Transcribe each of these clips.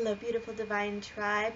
Hello, beautiful divine tribe.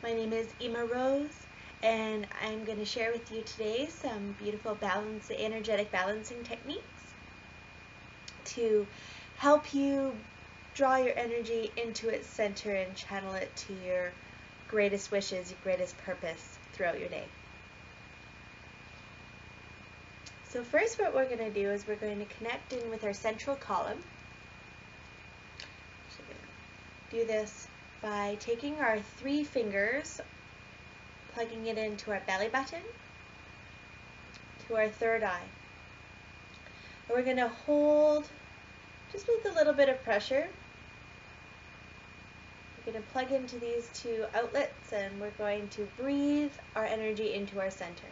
My name is Ima Rose, and I'm going to share with you today some beautiful energetic balancing techniques to help you draw your energy into its center and channel it to your greatest wishes, your greatest purpose throughout your day. So first, what we're going to do is we're going to connect in with our central column. So we're going to do this by taking our 3 fingers, plugging it into our belly button, to our third eye. And we're going to hold just with a little bit of pressure. We're going to plug into these 2 outlets, and we're going to breathe our energy into our center.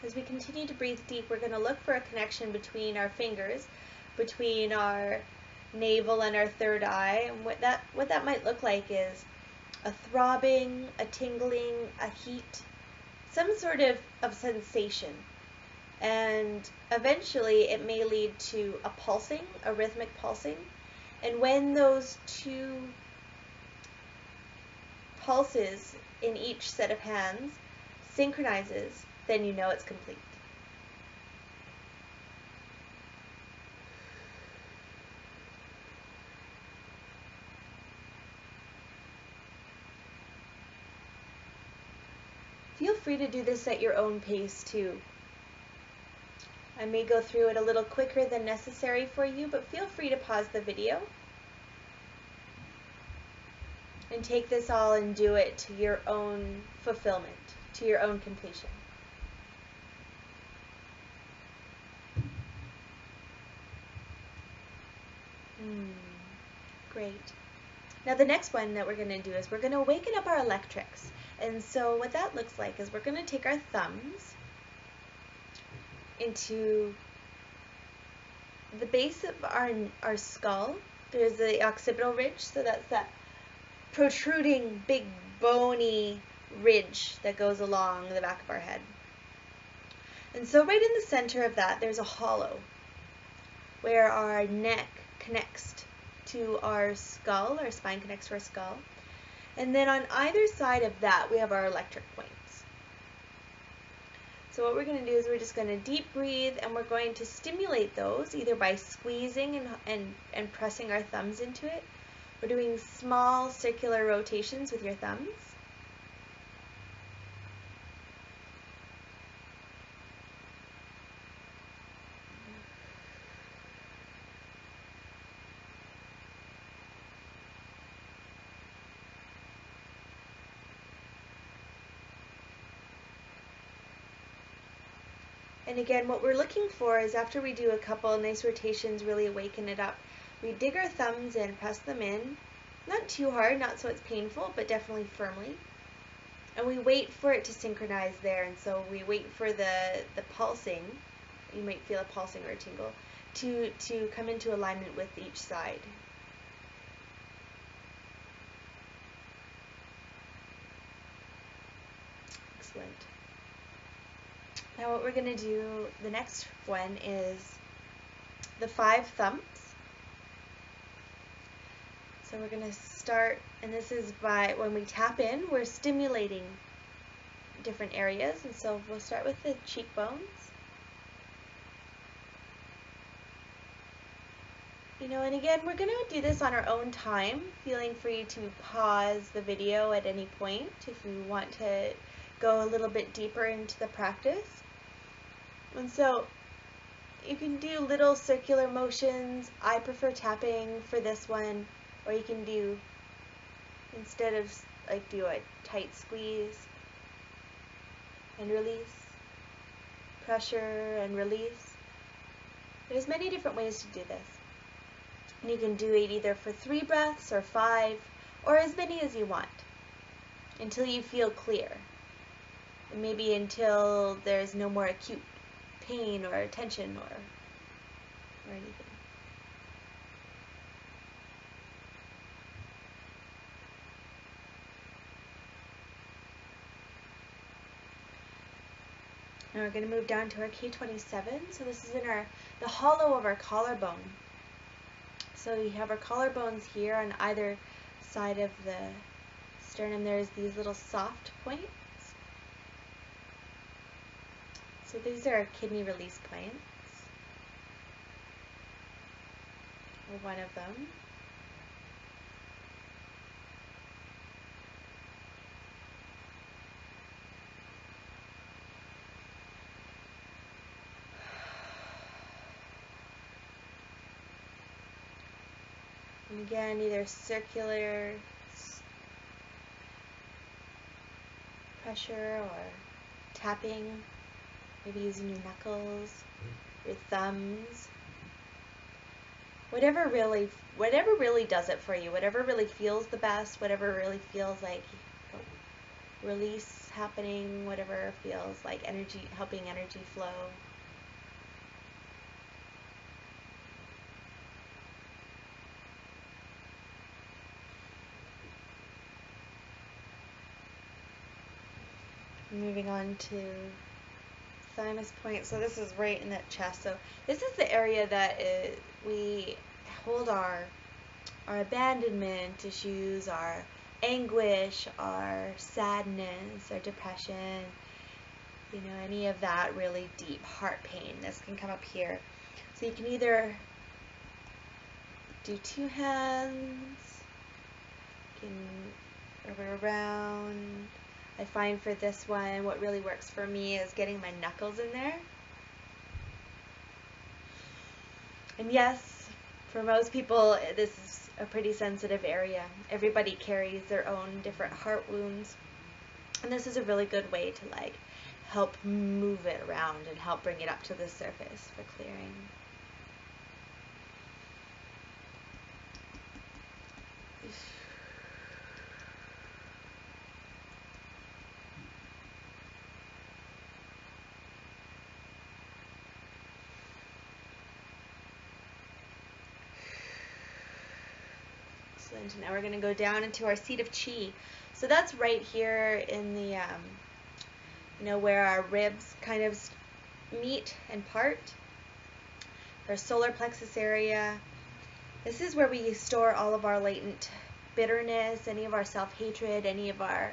As we continue to breathe deep, we're going to look for a connection between our fingers, between our navel and our third eye. And what that might look like is a throbbing, a tingling, a heat, some sort of sensation. And eventually it may lead to a pulsing, a rhythmic pulsing. And when those 2 pulses in each set of hands synchronizes, then you know it's complete. Feel free to do this at your own pace too. I may go through it a little quicker than necessary for you, but feel free to pause the video and take this all and do it to your own fulfillment, to your own completion. Great. Now the next one that we're going to do is we're going to awaken up our electrics. And so what that looks like is we're going to take our thumbs into the base of our skull. There's the occipital ridge, so that's that protruding, big, bony ridge that goes along the back of our head. And so right in the center of that, there's a hollow where our neck connects to our skull, our spine connects to our skull. And then on either side of that, we have our electric points. So what we're going to do is we're just going to deep breathe, and we're going to stimulate those either by squeezing and pressing our thumbs into it. We're doing small circular rotations with your thumbs. And again, what we're looking for is after we do a couple nice rotations, really awaken it up, we dig our thumbs in, press them in, not too hard, not so it's painful, but definitely firmly. And we wait for it to synchronize there, and so we wait for the pulsing, you might feel a pulsing or a tingle, to come into alignment with each side. Excellent. Now what we're going to do, the next one is the 5 thumps. So we're going to start, and this is by, when we tap in, we're stimulating different areas. And so we'll start with the cheekbones. And again, we're going to do this on our own time, feeling free to pause the video at any point if you want to go a little bit deeper into the practice. And so you can do little circular motions. I prefer tapping for this one, or you can do, instead of do a tight squeeze and release, pressure and release. There's many different ways to do this. And you can do it either for 3 breaths or 5, or as many as you want, until you feel clear. And maybe until there's no more acute pain or tension or anything. Now we're going to move down to our K27. So this is in the hollow of our collarbone. So we have our collarbones here on either side of the sternum. There's these little soft points. So these are our kidney release points, or one of them. And again, either circular pressure or tapping, maybe using your knuckles, your thumbs, whatever really does it for you, whatever really feels the best, whatever really feels like release happening, whatever feels like energy, helping energy flow. Moving on to Sinus Point. So this is right in that chest. So this is the area that we hold our abandonment issues, our anguish, our sadness, our depression, you know, any of that really deep heart pain. This can come up here. So you can either do two hands, you can rub it around. I find for this one, what really works for me is getting my knuckles in there. And yes, for most people, this is a pretty sensitive area. Everybody carries their own different heart wounds. And this is a really good way to like help move it around and help bring it up to the surface for clearing. Excellent. Now we're going to go down into our seat of chi. So that's right here in the, you know, where our ribs kind of meet and part. Our solar plexus area. This is where we store all of our latent bitterness, any of our self-hatred, any of our,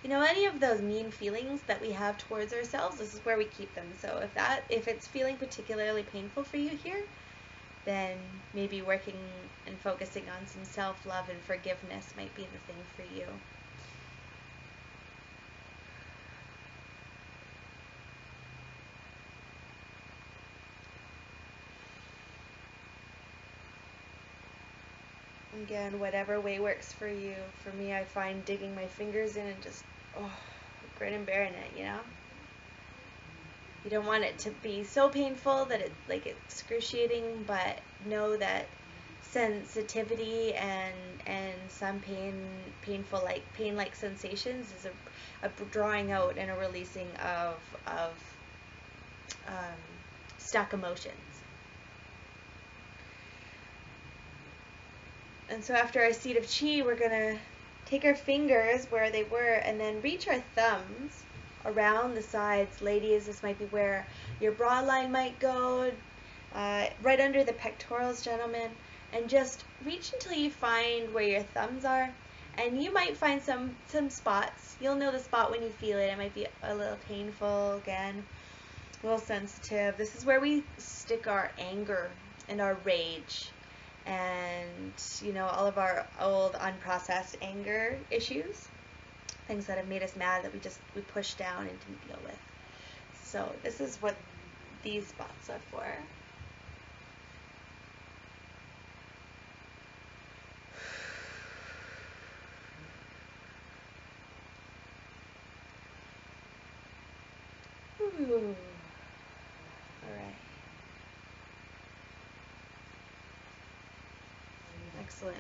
you know, any of those mean feelings that we have towards ourselves. This is where we keep them. So if it's feeling particularly painful for you here, then maybe working and focusing on some self-love and forgiveness might be the thing for you. Again, whatever way works for you. For me, I find digging my fingers in and just, grin and bearing it, you know? You don't want it to be so painful that it's like excruciating, but know that sensitivity and some pain-like sensations is a drawing out and a releasing of stuck emotions. And so after our seat of chi, we're gonna take our fingers where they were and then reach our thumbs around the sides. Ladies, this might be where your bra line might go, right under the pectorals, gentlemen, and just reach until you find where your thumbs are. And you might find some spots. You'll know the spot when you feel it. It might be a little painful, again, a little sensitive. This is where we stick our anger and our rage and, you know, all of our old unprocessed anger issues, things that have made us mad that we pushed down and didn't deal with. So this is what these spots are for. Ooh. All right. Excellent.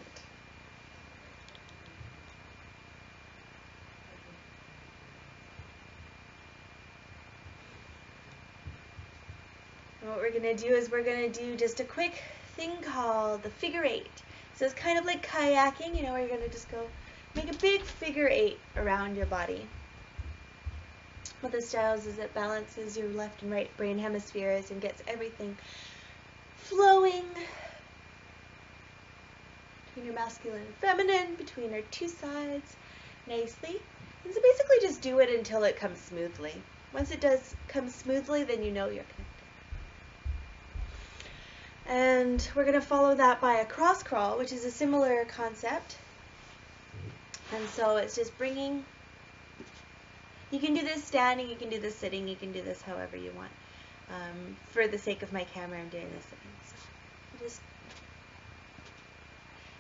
And what we're going to do is we're going to do just a quick thing called the figure 8. So it's kind of like kayaking, you know, where you're going to just go make a big figure 8 around your body. what this does is it balances your left and right brain hemispheres and gets everything flowing between your masculine and feminine, between our two sides, nicely. And so basically just do it until it comes smoothly. Once it does come smoothly, then you know you're connected. And we're going to follow that by a cross crawl, which is a similar concept. And so it's just bringing, you can do this standing, you can do this sitting, you can do this however you want. For the sake of my camera, I'm doing this sitting. So just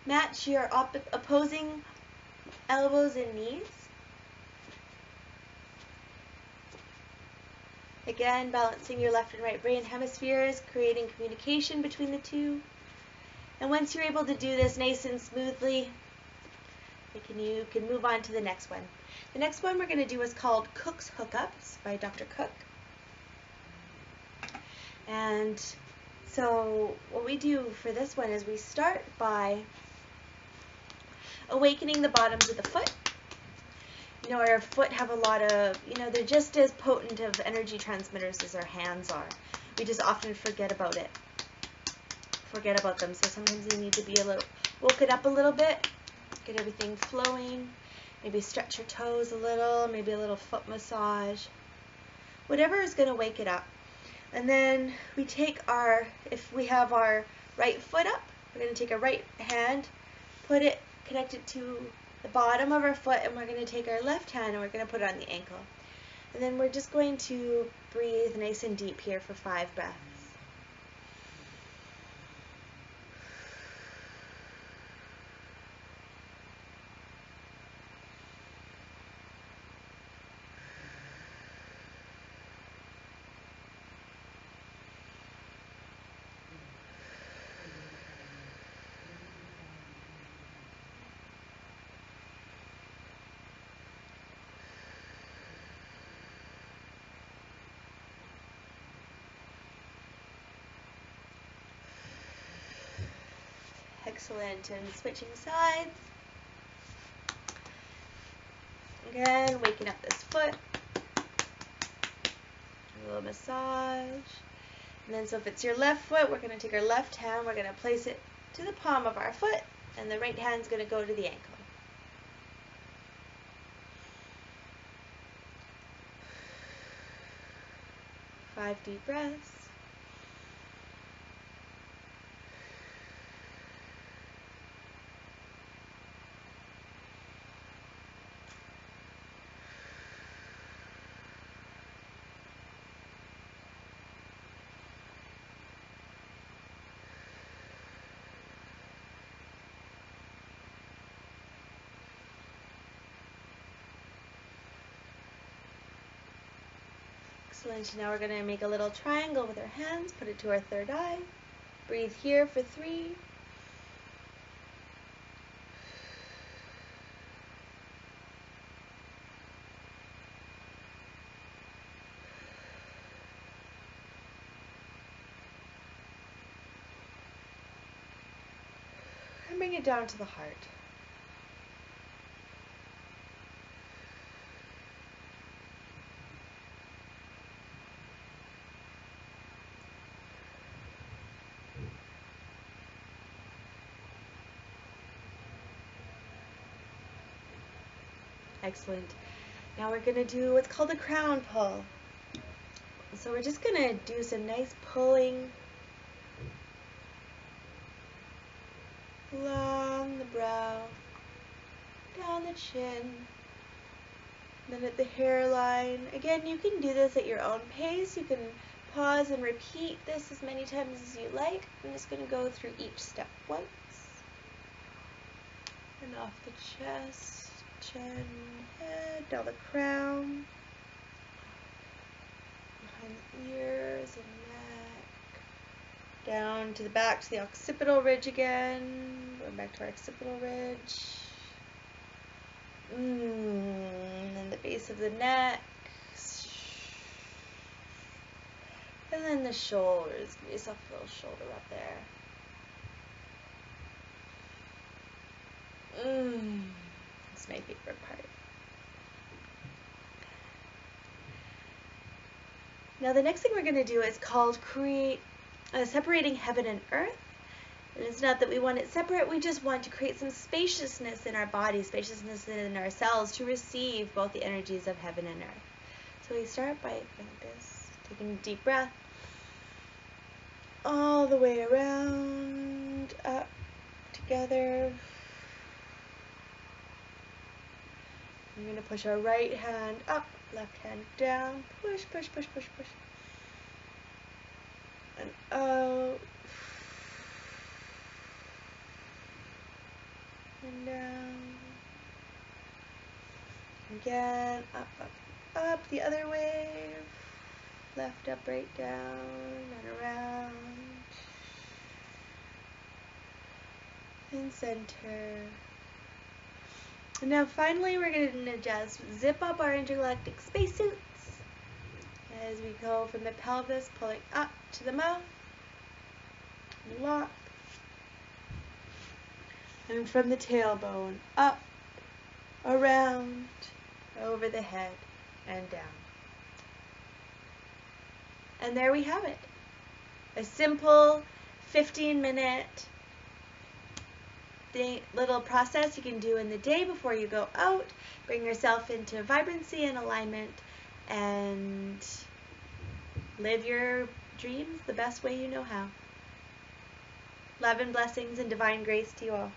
match your opposing elbows and knees. Again, balancing your left and right brain hemispheres, creating communication between the two. And once you're able to do this nice and smoothly, you can move on to the next one. The next one we're going to do is called Cook's Hookups by Dr. Cook. And so what we do for this one is we start by awakening the bottoms of the foot. You know, our foot have a lot of, they're just as potent of energy transmitters as our hands are. We just often forget about them. So sometimes you need to be woken up a little bit, get everything flowing, maybe stretch your toes a little, maybe a little foot massage, whatever is going to wake it up. And then we take if we have our right foot up, we're going to take our right hand, connect it to the bottom of our foot, and we're going to take our left hand and we're going to put it on the ankle. And then we're just going to breathe nice and deep here for 5 breaths. Excellent. And switching sides. Again, waking up this foot. A little massage. And then so if it's your left foot, we're going to take our left hand, we're going to place it to the palm of our foot, and the right hand's going to go to the ankle. Five deep breaths. Excellent. Now we're going to make a little triangle with our hands, put it to our third eye. Breathe here for 3. And bring it down to the heart. Excellent. Now we're going to do what's called a crown pull. So we're just going to do some nice pulling along the brow, down the chin, then at the hairline. Again, you can do this at your own pace. You can pause and repeat this as many times as you like. I'm just going to go through each step once. And off the chest, chin, head, down the crown, behind the ears and neck, down to the back to the occipital ridge again, going back to our occipital ridge, and then the base of the neck, and then the shoulders. Give yourself a little shoulder up there. It's my favorite part. Now the next thing we're going to do is called separating heaven and earth. And it's not that we want it separate, we just want to create some spaciousness in our body, spaciousness in our cells to receive both the energies of heaven and earth. So we start by like this, taking a deep breath all the way around, up, together. We're going to push our right hand up, left hand down, push, push, push, push, push. And out. And down. Again, up, up, up, the other way. Left, up, right, down, and around. And center. And now finally we're going to just zip up our intergalactic spacesuits as we go from the pelvis, pulling up to the mouth. Lock. And from the tailbone, up, around, over the head, and down. And there we have it. A simple 15-minute little process you can do in the day before you go out. Bring yourself into vibrancy and alignment and live your dreams the best way you know how. Love and blessings and divine grace to you all.